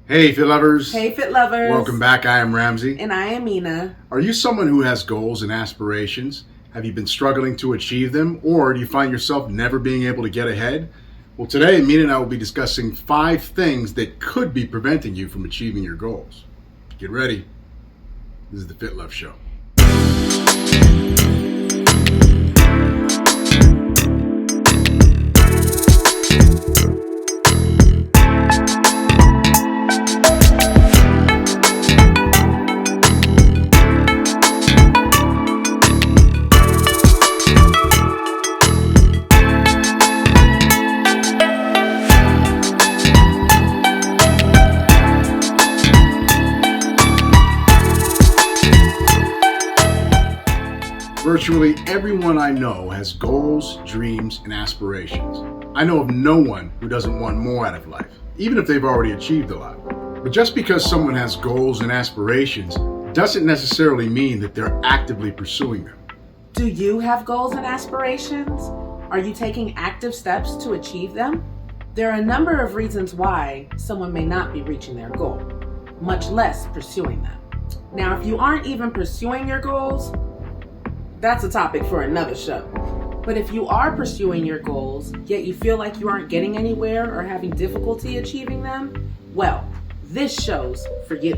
Hey FitLovers. Hey FitLovers. Welcome back. I am Ramsey. And I am Mina. Are you someone who has goals and aspirations? Have you been struggling to achieve them, or do you find yourself never being able to get ahead? Well, today Mina and I will be discussing 5 things that could be preventing you from achieving your goals. Get ready. This is the FitLove Show. Virtually everyone I know has goals, dreams, and aspirations. I know of no one who doesn't want more out of life, even if they've already achieved a lot. But just because someone has goals and aspirations doesn't necessarily mean that they're actively pursuing them. Do you have goals and aspirations? Are you taking active steps to achieve them? There are a number of reasons why someone may not be reaching their goal, much less pursuing them. Now, if you aren't even pursuing your goals, that's a topic for another show. But if you are pursuing your goals, yet you feel like you aren't getting anywhere or having difficulty achieving them, well, this show's for you.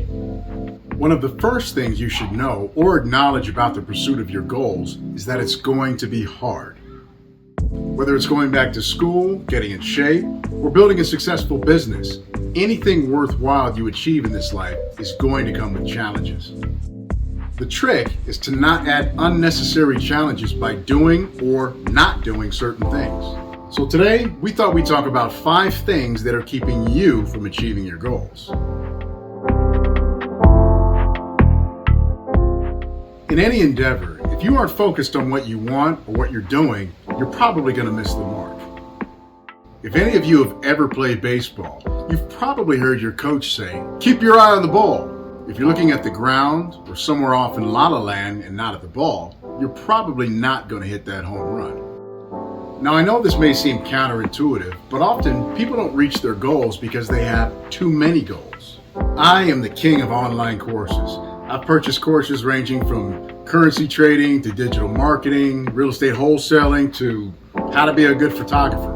One of the first things you should know or acknowledge about the pursuit of your goals is that it's going to be hard. Whether it's going back to school, getting in shape, or building a successful business, anything worthwhile you achieve in this life is going to come with challenges. The trick is to not add unnecessary challenges by doing or not doing certain things. So today, we thought we'd talk about 5 things that are keeping you from achieving your goals. In any endeavor, if you aren't focused on what you want or what you're doing, you're probably going to miss the mark. If any of you have ever played baseball, you've probably heard your coach say, "Keep your eye on the ball." If you're looking at the ground or somewhere off in La La Land and not at the ball, you're probably not going to hit that home run. Now, I know this may seem counterintuitive, but often people don't reach their goals because they have too many goals. I am the king of online courses. I've purchased courses ranging from currency trading to digital marketing, real estate wholesaling, to how to be a good photographer.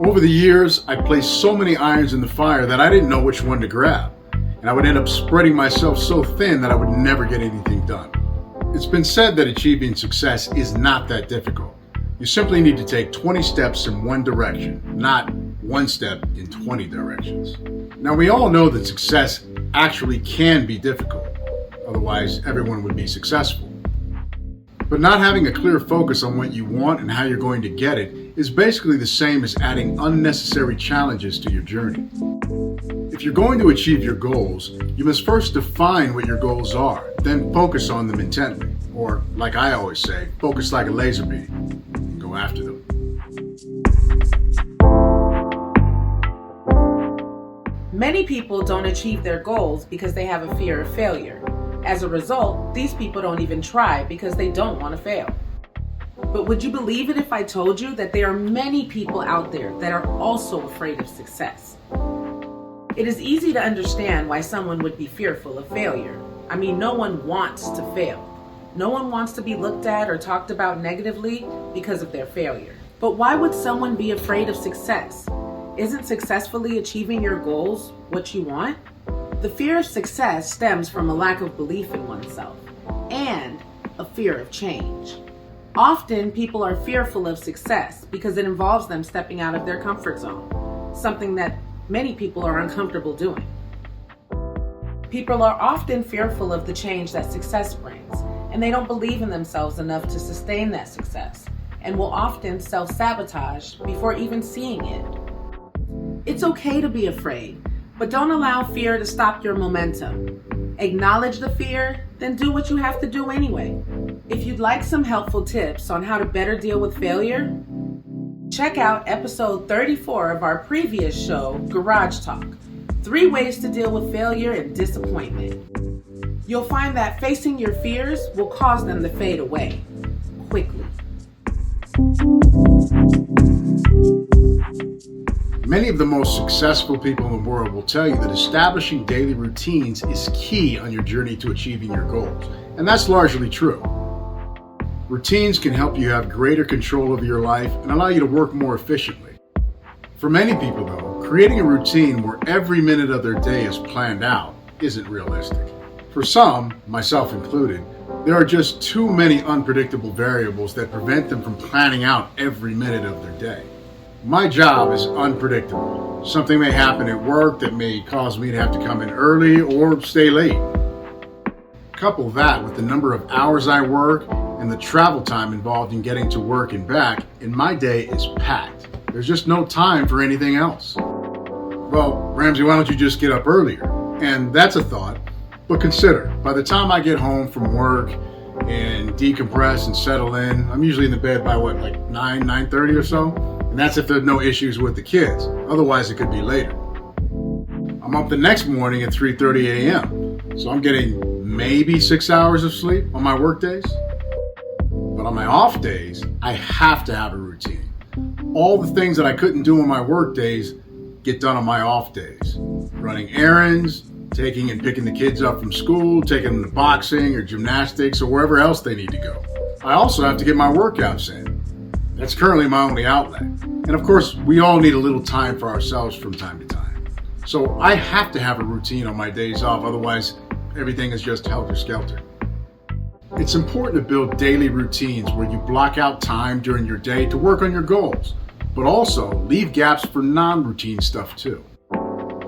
Over the years, I placed so many irons in the fire that I didn't know which one to grab. And I would end up spreading myself so thin that I would never get anything done. It's been said that achieving success is not that difficult. You simply need to take 20 steps in one direction, not one step in 20 directions. Now, we all know that success actually can be difficult. Otherwise, everyone would be successful. But not having a clear focus on what you want and how you're going to get it is basically the same as adding unnecessary challenges to your journey. If you're going to achieve your goals, you must first define what your goals are, then focus on them intently. Or, like I always say, focus like a laser beam and go after them. Many people don't achieve their goals because they have a fear of failure. As a result, these people don't even try because they don't want to fail. But would you believe it if I told you that there are many people out there that are also afraid of success? It is easy to understand why someone would be fearful of failure. I mean, no one wants to fail. No one wants to be looked at or talked about negatively because of their failure. But why would someone be afraid of success? Isn't successfully achieving your goals what you want? The fear of success stems from a lack of belief in oneself and a fear of change. Often, people are fearful of success because it involves them stepping out of their comfort zone, something that many people are uncomfortable doing. People are often fearful of the change that success brings, and they don't believe in themselves enough to sustain that success, and will often self-sabotage before even seeing it. It's okay to be afraid, but don't allow fear to stop your momentum. Acknowledge the fear, then do what you have to do anyway. If you'd like some helpful tips on how to better deal with failure, check out episode 34 of our previous show, Garage Talk, 3 ways to deal with failure and disappointment. You'll find that facing your fears will cause them to fade away quickly. Many of the most successful people in the world will tell you that establishing daily routines is key on your journey to achieving your goals, and that's largely true. Routines can help you have greater control over your life and allow you to work more efficiently. For many people, though, creating a routine where every minute of their day is planned out isn't realistic. For some, myself included, there are just too many unpredictable variables that prevent them from planning out every minute of their day. My job is unpredictable. Something may happen at work that may cause me to have to come in early or stay late. Couple that with the number of hours I work and the travel time involved in getting to work and back, and my day is packed. There's just no time for anything else. Well, Ramsey, why don't you just get up earlier? And that's a thought, but consider, by the time I get home from work and decompress and settle in, I'm usually in the bed by 9:30 or so? And that's if there's no issues with the kids. Otherwise, it could be later. I'm up the next morning at 3:30 a.m. So I'm getting maybe 6 hours of sleep on my work days. But on my off days, I have to have a routine. All the things that I couldn't do on my work days get done on my off days. Running errands, taking and picking the kids up from school, taking them to boxing or gymnastics or wherever else they need to go. I also have to get my workouts in. That's currently my only outlet. And of course, we all need a little time for ourselves from time to time. So I have to have a routine on my days off, otherwise everything is just helter-skelter. It's important to build daily routines where you block out time during your day to work on your goals, but also leave gaps for non-routine stuff too.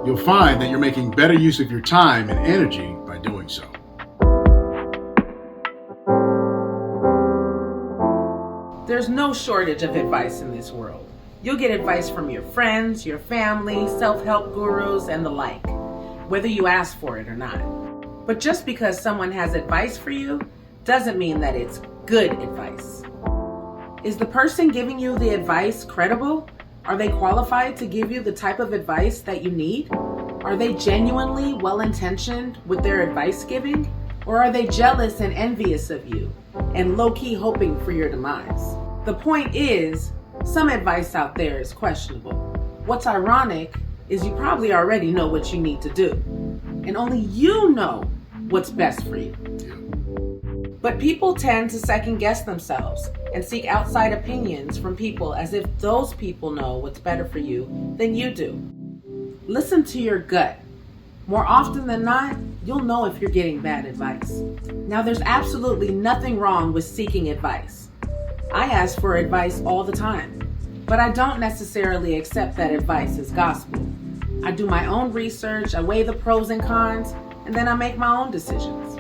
You'll find that you're making better use of your time and energy by doing so. There's no shortage of advice in this world. You'll get advice from your friends, your family, self-help gurus, and the like, whether you ask for it or not. But just because someone has advice for you doesn't mean that it's good advice. Is the person giving you the advice credible? Are they qualified to give you the type of advice that you need? Are they genuinely well-intentioned with their advice giving? Or are they jealous and envious of you and low-key hoping for your demise? The point is, some advice out there is questionable. What's ironic is you probably already know what you need to do, and only you know what's best for you. But people tend to second guess themselves and seek outside opinions from people as if those people know what's better for you than you do. Listen to your gut. More often than not, you'll know if you're getting bad advice. Now, there's absolutely nothing wrong with seeking advice. I ask for advice all the time, but I don't necessarily accept that advice as gospel. I do my own research, I weigh the pros and cons, and then I make my own decisions.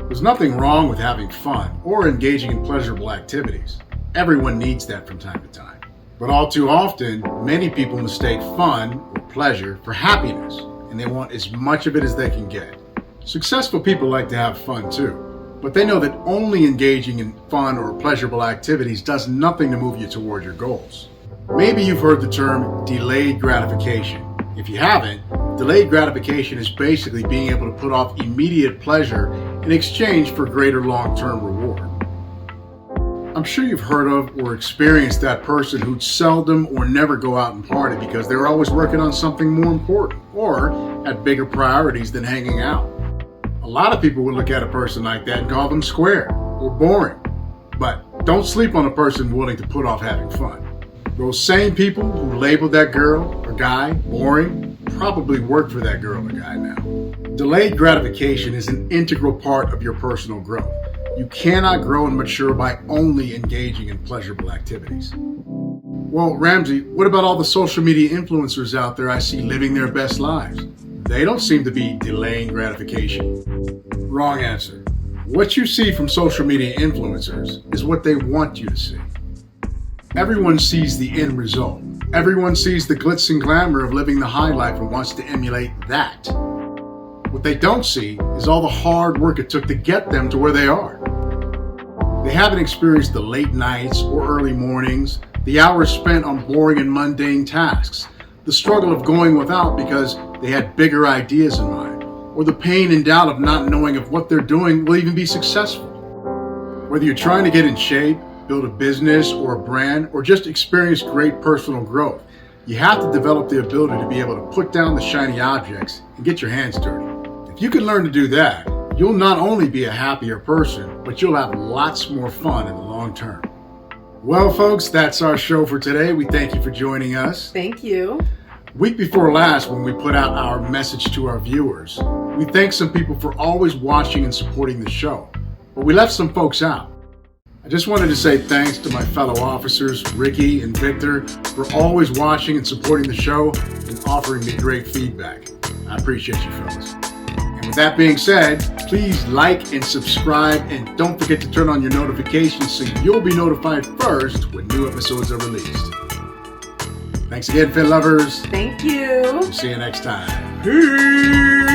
There's nothing wrong with having fun or engaging in pleasurable activities. Everyone needs that from time to time. But all too often, many people mistake fun or pleasure for happiness, and they want as much of it as they can get. Successful people like to have fun too, but they know that only engaging in fun or pleasurable activities does nothing to move you toward your goals. Maybe you've heard the term delayed gratification. If you haven't, delayed gratification is basically being able to put off immediate pleasure in exchange for greater long-term reward. I'm sure you've heard of or experienced that person who'd seldom or never go out and party because they were always working on something more important or had bigger priorities than hanging out. A lot of people would look at a person like that and call them square or boring. But don't sleep on a person willing to put off having fun. Those same people who labeled that girl or guy boring probably work for that girl or guy now. Delayed gratification is an integral part of your personal growth. You cannot grow and mature by only engaging in pleasurable activities. Well, Ramsey, what about all the social media influencers out there I see living their best lives? They don't seem to be delaying gratification. Wrong answer. What you see from social media influencers is what they want you to see. Everyone sees the end result. Everyone sees the glitz and glamour of living the high life and wants to emulate that. What they don't see is all the hard work it took to get them to where they are. They haven't experienced the late nights or early mornings, the hours spent on boring and mundane tasks, the struggle of going without because they had bigger ideas in mind, or the pain and doubt of not knowing if what they're doing will even be successful. Whether you're trying to get in shape, build a business or a brand, or just experience great personal growth, you have to develop the ability to be able to put down the shiny objects and get your hands dirty. If you can learn to do that, you'll not only be a happier person, but you'll have lots more fun in the long term. Well, folks, that's our show for today. We thank you for joining us. Thank you. Week before last, when we put out our message to our viewers, we thanked some people for always watching and supporting the show, but we left some folks out. I just wanted to say thanks to my fellow officers, Ricky and Victor, for always watching and supporting the show and offering me great feedback. I appreciate you, fellas. And with that being said, please like and subscribe, and don't forget to turn on your notifications so you'll be notified first when new episodes are released. Thanks again, FitLovers. Thank you. See you next time. Peace.